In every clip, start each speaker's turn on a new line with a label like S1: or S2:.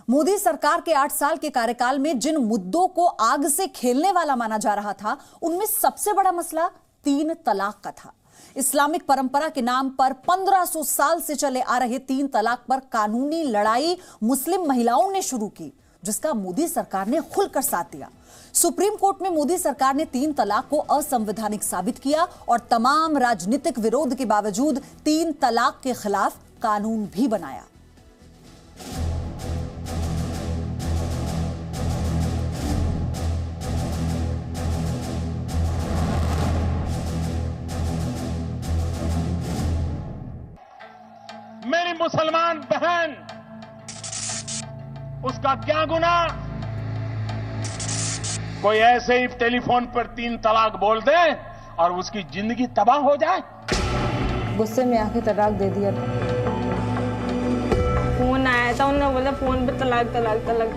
S1: मोदी सरकार के 8 साल के कार्यकाल में जिन मुद्दों को आग से खेलने वाला माना जा रहा था, उनमें सबसे बड़ा मसला 3 तलाक का था। इस्लामिक परंपरा के नाम पर 1500 साल से चले आ रहे 3 तलाक पर कानूनी लड़ाई मुस्लिम महिलाओं ने शुरू की, जिसका मोदी सरकार ने खुलकर साथ दिया। सुप्रीम कोर्ट में मोदी सरकार ने 3 तलाक को असंवैधानिक साबित किया और तमाम राजनीतिक विरोध के बावजूद 3 तलाक के खिलाफ कानून भी बनाया।
S2: मेरी मुसलमान बहन, उसका क्या गुनाह? कोई ऐसे ही टेलीफोन पर 3 तलाक बोल दे और उसकी जिंदगी तबाह हो जाए।
S3: गुस्से में आके तलाक दे दिया।
S4: फोन आया था, उन्होंने बोला फोन पे तलाक तलाक तलाक।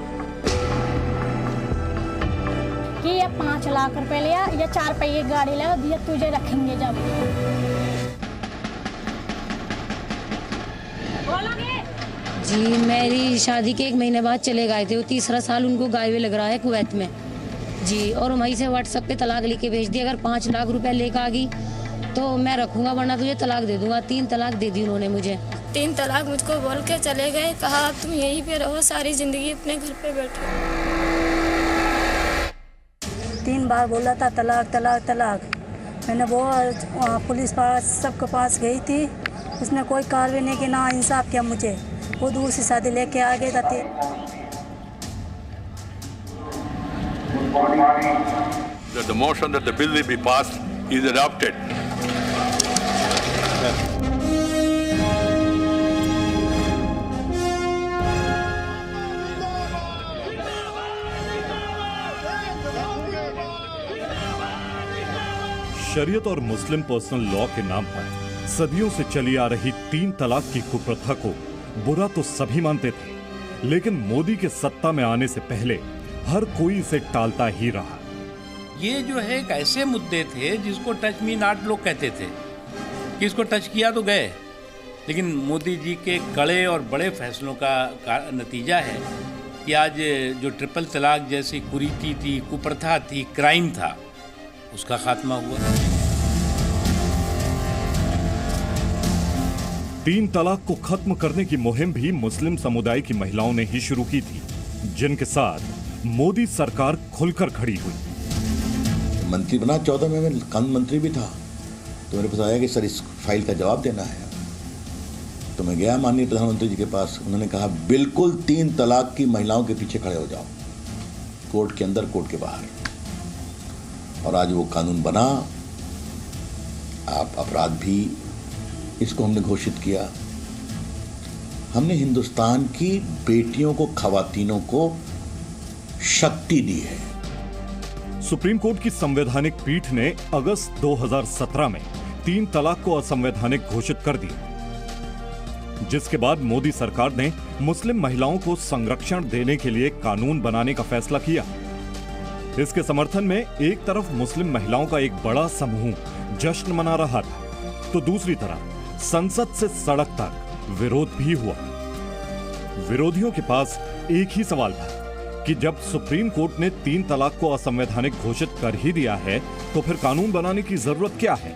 S5: कि ये 5 लाख रुपए लिया या 4 पहिए गाड़ी लगा दिया, तुझे रखेंगे जब।
S6: जी मेरी शादी के 1 महीने बाद चले गए थे। वो 3रा साल उनको गायवे लग रहा है कुवैत में जी। और वहीं से व्हाट्सएप पे तलाक लिख के भेज दिया, अगर 5 लाख रुपए लेकर आ गई तो मैं रखूंगा, वरना तुझे तलाक दे दूंगा। 3 तलाक दे दी उन्होंने मुझे।
S7: 3 तलाक मुझको बोल के चले गए, कहा तुम यहीं पे रहो, सारी जिंदगी अपने घर पे बैठो।
S8: 3 बार बोला था तलाक तलाक तलाक। मैंने वो पुलिस पास सबके पास गई थी, उसने कोई कार्रवाई नहीं की, ना इंसाफ किया मुझे। वो दूर से शादी लेके आ गए थे।
S9: The motion that the bill will be passed is adopted.
S10: शरीयत और मुस्लिम पर्सनल लॉ के नाम पर सदियों से चली आ रही 3 तलाक की कुप्रथा को बुरा तो सभी मानते थे, लेकिन मोदी के सत्ता में आने से पहले हर कोई इसे टालता ही रहा।
S11: ये जो है एक ऐसे मुद्दे थे जिसको टच मी नॉट लोग कहते थे कि इसको टच किया तो गए, लेकिन मोदी जी के कड़े और बड़े फैसलों का नतीजा है कि आज जो ट्रिपल तलाक जैसी कुरीति थी, कुप्रथा थी, क्राइम था, उसका खात्मा हुआ।
S10: 3 तलाक को खत्म करने की मुहिम भी मुस्लिम समुदाय की महिलाओं ने ही शुरू की थी, जिनके साथ मोदी सरकार खुलकर खड़ी हुई।
S12: मंत्री बना 14 में, मैं कानून मंत्री भी था, तो मेरे पास आया कि सर इस फाइल का जवाब देना है। तो मैं गया माननीय प्रधानमंत्री जी के पास, उन्होंने कहा बिल्कुल 3 तलाक की महिलाओं के पीछे खड़े हो जाओ, कोर्ट के अंदर कोर्ट के बाहर। और आज वो कानून बना, आप अपराध भी इसको हमने घोषित किया। हमने हिंदुस्तान की बेटियों को, खवातीनों को शक्ति दी है।
S10: सुप्रीम कोर्ट की संवैधानिक पीठ ने अगस्त 2017 में 3 तलाक को असंवैधानिक घोषित कर दिया, जिसके बाद मोदी सरकार ने मुस्लिम महिलाओं को संरक्षण देने के लिए कानून बनाने का फैसला किया। इसके समर्थन में एक तरफ मुस्लिम महिलाओं का एक बड़ा समूह जश्न मना रहा था, तो दूसरी तरफ संसद से सड़क तक विरोध भी हुआ। विरोधियों के पास एक ही सवाल था कि जब सुप्रीम कोर्ट ने 3 तलाक को असंवैधानिक घोषित कर ही दिया है, तो फिर कानून बनाने की जरूरत क्या है?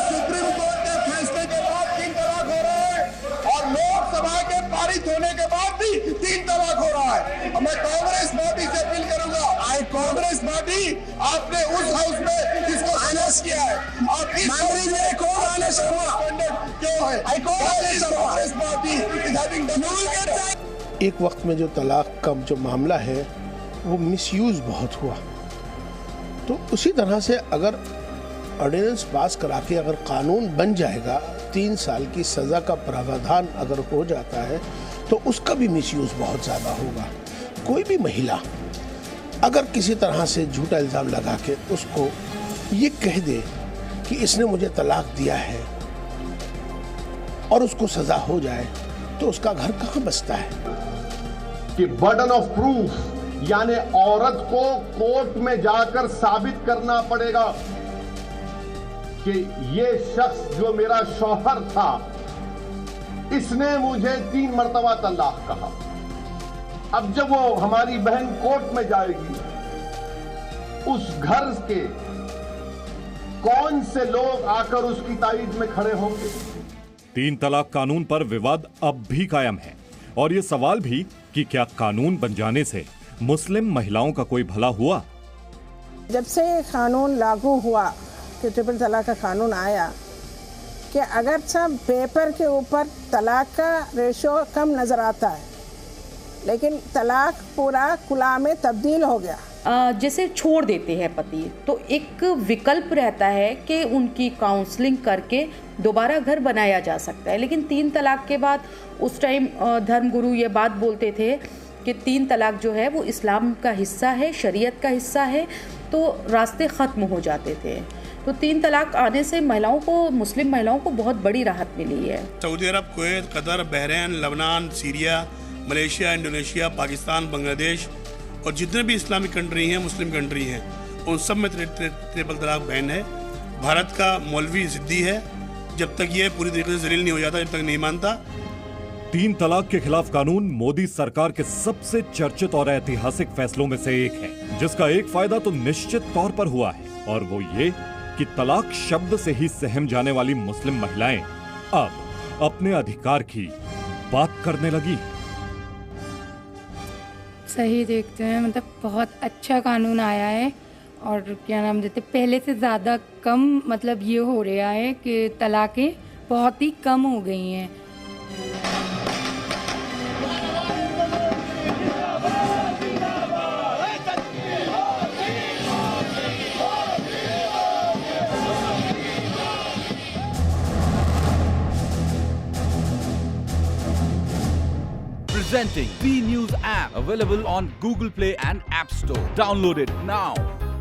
S13: सुप्रीम कोर्ट के फैसले के बाद 3 तलाक हो रहा है और लोकसभा के पारित होने के बाद भी 3 तलाक हो रहा है। मैं कांग्रेस पार्टी से अपील करूंगा, कांग्रेस पार्टी आपने उस हाउस में इसको अनाउंस किया है, आप इस हाउस में क्यों है? Congress party is having double.
S14: एक वक्त में जो तलाक का जो मामला है वो मिसयूज बहुत हुआ, तो उसी तरह से अगर ऑर्डिनेंस पास करा के अगर कानून बन जाएगा, 3 साल की सजा का प्रावधान अगर हो जाता है, तो उसका भी मिसयूज बहुत ज़्यादा होगा। कोई भी महिला अगर किसी तरह से झूठा इल्ज़ाम लगा के उसको ये कह दे कि इसने मुझे तलाक दिया है और उसको सजा हो जाए, तो उसका घर कहाँ बसता है?
S15: कि बर्डन ऑफ प्रूफ, यानी औरत को कोर्ट में जाकर साबित करना पड़ेगा कि ये शख्स जो मेरा शौहर था इसने मुझे 3 मर्तबा तलाक कहा। अब जब वो हमारी बहन कोर्ट में जाएगी, उस घर के कौन से लोग आकर उसकी ताईद में खड़े होंगे?
S10: 3 तलाक कानून पर विवाद अब भी कायम है और ये सवाल भी कि क्या कानून बन जाने से मुस्लिम महिलाओं का कोई भला हुआ?
S3: जब से कानून लागू हुआ कि ट्रिपल तलाक का कानून आया कि अगर सब पेपर के ऊपर तलाक का रेशो कम नज़र आता है, लेकिन तलाक पूरा कुला में तब्दील हो गया।
S16: जैसे छोड़ देते हैं पति, तो एक विकल्प रहता है कि उनकी काउंसलिंग करके दोबारा घर बनाया जा सकता है। लेकिन 3 तलाक के बाद उस टाइम धर्मगुरु ये बात बोलते थे कि 3 तलाक जो है वो इस्लाम का हिस्सा है, शरीयत का हिस्सा है, तो रास्ते ख़त्म हो जाते थे। तो 3 तलाक आने से महिलाओं को, मुस्लिम महिलाओं को बहुत बड़ी राहत मिली है।
S17: Saudi Arab, Kuwait, Qatar, Bahrain, Lebanon, Syria, Malaysia, Indonesia, Pakistan, Bangladesh और जितने भी इस्लामिक कंट्री हैं, मुस्लिम कंट्री हैं, उन सब में ट्रिपल तलाक बैन है। भारत का मौलवी ज़िद्दी है, जब तक ये पूरी तरीके से जलील नहीं हो जाता, जब तक नहीं मानता।
S10: 3 तलाक के खिलाफ कानून मोदी सरकार के सबसे चर्चित और ऐतिहासिक फैसलों में से एक है, जिसका एक फायदा तो निश्चित तौर पर हुआ है, और वो ये कि तलाक शब्द से ही सहम जाने वाली मुस्लिम महिलाएं अब अपने अधिकार की बात करने लगी।
S18: सही देखते हैं, मतलब बहुत अच्छा कानून आया है और क्या नाम देते, पहले से ज़्यादा कम, मतलब ये हो रहा है कि तलाकें बहुत ही कम हो गई हैं।
S19: Presenting B News app, available on Google Play and App Store. Download it now.